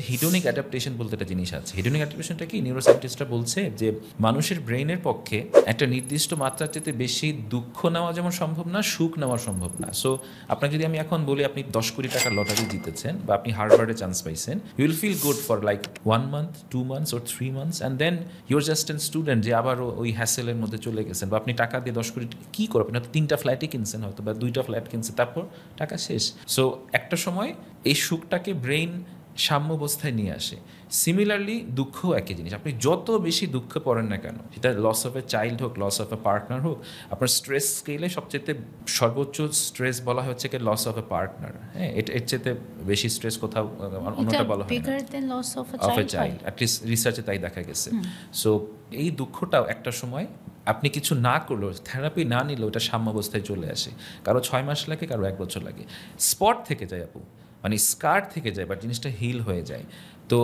হিডোনিক adaptation বলতে একটা জিনিস আছে। হিডোনিক অ্যাডাপ্টেশনটা কি, নিউরোসায়েন্টিস্টরা বলছে যে মানুষের ব্রেইনের পক্ষে একটা নির্দিষ্ট মাত্রার চেয়ে বেশি দুঃখ নেওয়া যেমন সম্ভব না, সুখ নেওয়া সম্ভব না। সো আপনাকে যদি আমি এখন বলি আপনি 10 কোটি টাকার লটারি জিতেছেন বা আপনি হার্ভার্ডে চান্স পাইছেন, you will feel good for like 1 month, 2 months or 3 months, and then your just an student যে আবার ওই হ্যাসেলের মধ্যে চলে গেছেন। বা আপনি টাকা দিয়ে 10 কোটি কী করবেন, হয়তো 3টা ফ্ল্যাটই কিনছেন, হয়তো বা 2টা ফ্ল্যাট কিনছেন, তারপর টাকা শেষ। সো একটা সময় এই সুখটাকে ব্রেইন সাম্যাবস্থায় নিয়ে আসে। সিমিলারলি দুঃখও একই জিনিস। আপনি যত বেশি দুঃখে পড়েন না কেন, সেটা লস অফ এ চাইল্ড হোক, লস অফ এ পার্টনার হোক, আপনার স্ট্রেস স্কেলে সবচেয়ে সর্বোচ্চ স্ট্রেস বলা হচ্ছে কি লস অফ এ পার্টনার। হ্যাঁ, এর চেয়ে বেশি স্ট্রেস কোথাও অন্যটা বলা হয় না, অফ এ চাইল্ড, অ্যাটলিস্ট রিসার্চে তাই দেখা গেছে। সো এই দুঃখটাও একটা সময় আপনি কিছু না করলেও, থেরাপি না নিলেও এটা সাম্যাবস্থায় চলে আসে। কারো 6 মাস লাগে, কারো 1 বছর লাগে। স্পট থেকে যায় আপু, মানে স্কার থেকে যায়, বাট জিনিসটা হিল হয়ে যায়। তো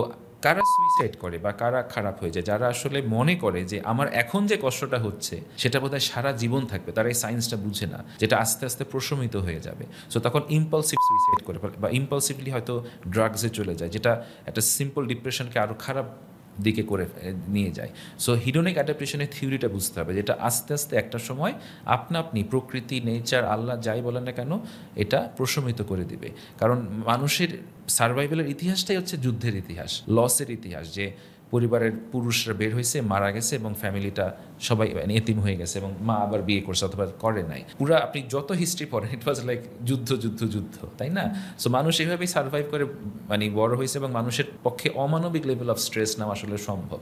কারা সুইসাইড করে বা কারা খারাপ হয়ে যায়, যারা আসলে মনে করে যে আমার এখন যে কষ্টটা হচ্ছে সেটা বোধহয় সারা জীবন থাকবে, তারা এই সায়েন্সটা বুঝে না, যেটা আস্তে আস্তে প্রশমিত হয়ে যাবে। সো তখন ইম্পালসিভ সুইসাইড করে বা ইম্পালসিভলি হয়তো ড্রাগসে চলে যায়, যেটা একটা সিম্পল ডিপ্রেশনকে আরও খারাপ দিকে করে নিয়ে যায়। সো হিডোনিক অ্যাডাপ্টেশনের থিওরিটা বুঝতে হবে, যেটা আস্তে আস্তে একটা সময় আপনি প্রকৃতি, নেচার, আল্লাহ যাই বলেন না কেন, এটা প্রশমিত করে দিবে। কারণ মানুষের সার্ভাইভালের ইতিহাসটাই হচ্ছে যুদ্ধের ইতিহাস, লসের ইতিহাস, যে পরিবারের পুরুষরা বের হয়েছে, মারা গেছে এবং ফ্যামিলিটা সবাই এতিম হয়ে গেছে, এবং মা আবার বিয়ে করছে অথবা করে নাই। পুরা আপনি যত হিস্ট্রি পড়েন, ইট ওয়াজ লাইক যুদ্ধ যুদ্ধ যুদ্ধ, তাই না? সো মানুষ এভাবেই সার্ভাইভ করে বড় হয়েছে, এবং মানুষের পক্ষে অমানবিক লেভেল অফ স্ট্রেস নেওয়া আসলে সম্ভব।